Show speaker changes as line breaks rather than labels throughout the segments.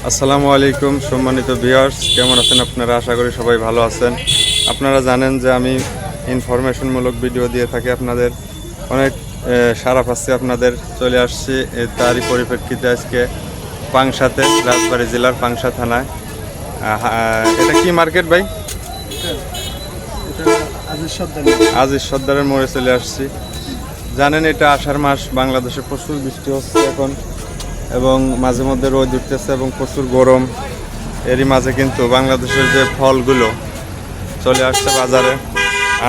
আসসালামু আলাইকুম সম্মানিত ভিউয়ার্স, কেমন আছেন আপনারা? আশা করি সবাই ভালো আছেন। আপনারা জানেন যে আমি ইনফরমেশনমূলক ভিডিও দিয়ে থাকি, আপনাদের অনেক সাড়া পাচ্ছি। আপনাদের চলে আসছি তারই পরিপ্রেক্ষিতে আজকে পাংশাতে, রাজবাড়ী জেলার পাংশা থানায়। এটা কি মার্কেট ভাই? আজিজ সর্দারের মোড়ে চলে আসছি। জানেন এটা আষাঢ় মাস, বাংলাদেশে প্রচুর বৃষ্টি হচ্ছে এখন এবং মাঝে মধ্যে রোদ উঠতেছে এবং প্রচুর গরম। এরই মাঝে কিন্তু বাংলাদেশের যে ফলগুলো চলে আসছে বাজারে,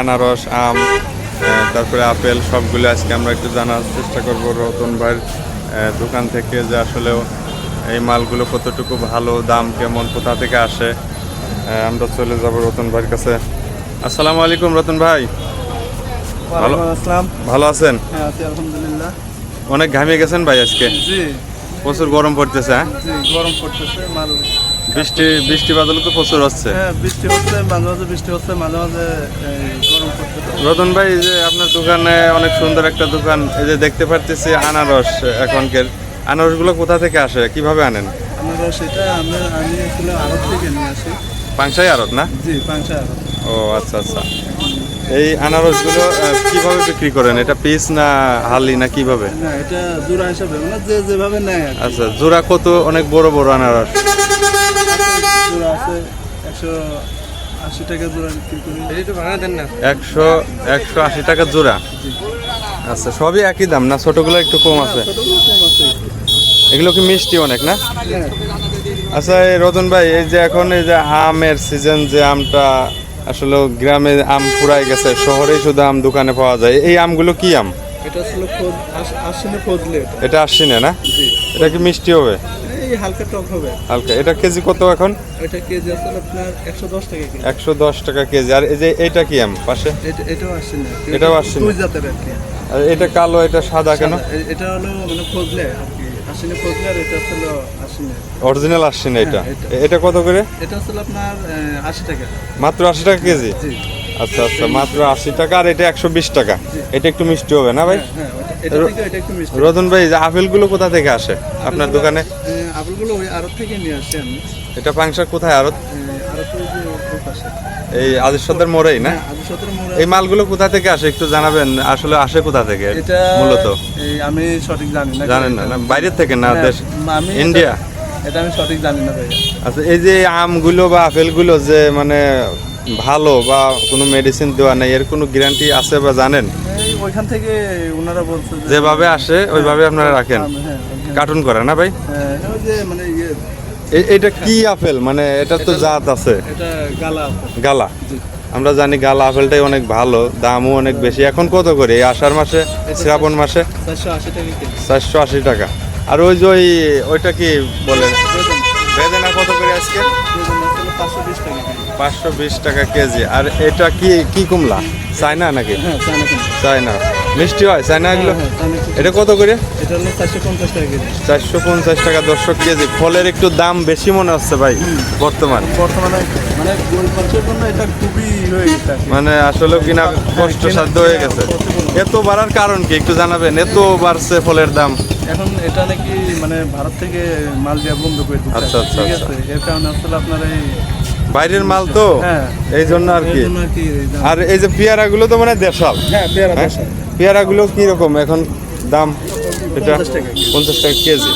আনারস, আম, তারপরে আপেল, সবগুলো আজকে আমরা একটু জানার চেষ্টা করব রতন ভাইয়ের দোকান থেকে, যে আসলেও এই মালগুলো কতটুকু ভালো, দাম কেমন, কোথা থেকে আসে। আমরা চলে যাব রতন ভাইয়ের কাছে। আসসালামু আলাইকুম রতন ভাই, ভালো আছেন?
আলহামদুলিল্লাহ।
অনেক ঘামিয়ে গেছেন ভাই আজকে?
জি,
প্রচুর গরম পড়তেছে। হ্যাঁ,
গরম পড়তেছে।
বৃষ্টি বাদল তো প্রচুর হচ্ছে।
হ্যাঁ, বৃষ্টি হচ্ছে, মাঝে মাঝে বৃষ্টি হচ্ছে, মাঝে মাঝে গরম পড়তেছে।
রতন ভাই, এই যে আপনার দোকানে অনেক সুন্দর একটা দোকান, এই যে দেখতে পারতেছি আনারস, এখনকার আনারসগুলো কোথা থেকে আসে, কিভাবে আনেন?
আনারস এটা আমি আসলে আড়ত থেকে নিয়ে আসি।
পাংশাই আড়ত না?
জি, পাংশা আড়ত।
ও আচ্ছা আচ্ছা। এই আনারসগুলো কিভাবে বিক্রি করেন? এটা পিস না হালি না কিভাবে?
না, এটা জোড়া হিসাবে, মানে যেভাবে নেয় আর কি।
আচ্ছা, জোড়া কত? অনেক বড় বড় আনারস
জোড়া আছে 180 টাকা জোড়া বিক্রি করি।
এই তো ভাড়া দেন না।
180 টাকা জোড়া। আচ্ছা, সবই একই দাম না? ছোটগুলো একটু কম আছে?
ছোটগুলো কম আছে।
এগুলো কি মিষ্টি অনেক না?
হ্যাঁ।
আচ্ছা এই রতন ভাই, এই যে এখন এই যে আমের সিজন, যে আমটা আসলে গ্রামে আম ফুরাই গেছে, শহরেই শুধু আম দোকানে পাওয়া যায়, এই আমগুলো কি আম?
এটা আসলে আশ্বিনে ফজলে।
এটা আশ্বিনে না?
জি।
এটা কি মিষ্টি হবে?
এই হালকা টক হবে।
হালকা। এটা কেজি কত এখন?
এটা কেজি আসলে আপনার 110 টাকা কেজি।
110 টাকা কেজি। আর এই যে এইটা কি আম পাশে?
এটাও আশ্বিনে।
এটাও আশ্বিনে।
দুই জাতের আর কি।
আর এটা কালো, এটা সাদা কেন?
এটা হলো মানে ফজলে আর কি, আশ্বিনে ফজলে। আর এটা হলো আশ্বিনে
অরিজিনাল আশ্বিনে। এটা
হ্যাঁ,
এটা কত করে?
এটা হলো আপনার 80 টাকা।
মাত্র 80 টাকা কেজি?
জি।
আচ্ছা আচ্ছা, মাত্র 80 টাকা। আর এটা 120 টাকা। এটা একটু মিষ্টি হবে না ভাই?
হ্যাঁ, এটা থেকে এটা একটু মিষ্টি।
রতন ভাই, যে আপেলগুলো কোথা থেকে আসে আপনার দোকানে?
আপেলগুলো ওই আড়ত থেকে নিয়ে আসি আমি।
এটা পাংশা কোথায় আড়ত?
আড়ত যে ওই পাশে।
এই আজিজ সর্দার মোড়েই না?
হ্যাঁ, আবু সতের মোড়ে।
এই মালগুলো কোথা থেকে আসে একটু জানাবেন? আসলে আসে কোথা থেকে
এটা
মূলত?
আমি সঠিক জানি না।
জানেন না? না বাইরের থেকে না?
হ্যাঁ,
দেশ
আমি
ইন্ডিয়া?
এটা আমি সঠিক জানি না ভাই।
আচ্ছা, এই যে আমগুলো বা আপেলগুলো যে মানে ভালো বা কোনো মেডিসিন দেওয়া নাই, এর কোনো গ্যারান্টি আছে বা জানেন?
এই ওইখান থেকে ওনারা বলছে যে
যেভাবে আসে ওইভাবে আপনারা রাখেন,
হ্যাঁ,
কার্টুন করে না ভাই?
ওই যে মানে
এটা কি আপেল? মানে এটা তো জাত আছে।
এটা গালা আপেল।
গালা?
জি।
আমরা জানি গালা আপেলটাই অনেক ভালো, দামও অনেক বেশি। এখন কত করে এই আষাঢ় মাসে, শ্রাবণ মাসে?
480 টাকা কেজি।
480 টাকা। আর ওই যে ওইটা কি বলে, বেদানা কত করে আজকে?
520 টাকা কেজি।
520 টাকা কেজি। আর এটা কি কুমলা? চায়না নাকি?
হ্যাঁ, চায়না কুমড়া।
চায়না। মিষ্টি হয় চায়না এগুলো?
হ্যাঁ, চায়না কুমড়া।
এটা কত করে?
এটা হলো 450 টাকা কেজি।
450 টাকা। দর্শক, কেজি। ফলের একটু দাম বেশি মনে হচ্ছে ভাই বর্তমানে
মানে গরিব মানুষের জন্য এটা খুবই হয়ে গেছে আর কি।
মানে আসলে কিনা কষ্টসাধ্য হয়ে গেছে। এত বাড়ার কারণ কি একটু জানাবেন? এত বাড়ছে ফলের দাম?
এখন এটা নাকি মানে ভারত থেকে মাল দেওয়া বন্ধ করে দিচ্ছে।
আচ্ছা, আচ্ছা,
ঠিক
আচ্ছা।
আছে, এর কারণে আসলে আপনার এই
বাইরের মাল তো,
হ্যাঁ,
এই জন্য আর কি।
এর জন্য আর কি এই দাম।
আর এই যে পেয়ারাগুলো তো মানে দেশাল।
হ্যাঁ, পেয়ারা
হ্যাঁ?
10 টাকা।
পেয়ারাগুলো কিরকম এখন দাম? এটা
50 টাকা কেজি।
50 টাকা কেজি।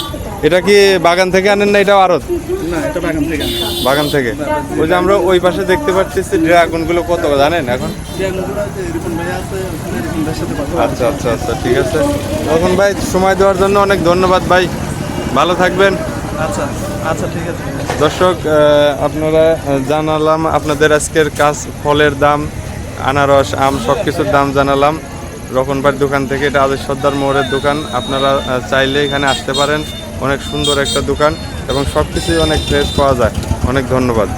এটা কি বাগান থেকে আনেন না? এটাও আড়ত?
না, এটা বাগান থেকে আনা।
বাগান থেকে। ওই যে আমরা ওই পাশে দেখতে পাচ্ছি ড্রাগনগুলো কত জানেন এখন?
পেয়ারাগুলো যে এরকম ভাই আছে, ওখানে এরকম ভাইয়ের সাথে কথা বলছি।
আচ্ছা আচ্ছা আচ্ছা, ঠিক আছে। তখন ভাই সময় দেওয়ার জন্য অনেক ধন্যবাদ ভাই, ভালো থাকবেন।
আচ্ছা আচ্ছা, ঠিক আছে।
দর্শক, আপনারা জানালাম আপনাদের আজকের কাজ, ফলের দাম, আনারস, আম, সব কিছুর দাম জানালাম রকন ভাইয়ের দোকান থেকে। এটা আজিজ সর্দার মোড়ের দোকান। আপনারা চাইলে এখানে আসতে পারেন। অনেক সুন্দর একটা দোকান এবং সব কিছুই অনেক ফ্রেশ পাওয়া যায়। অনেক ধন্যবাদ।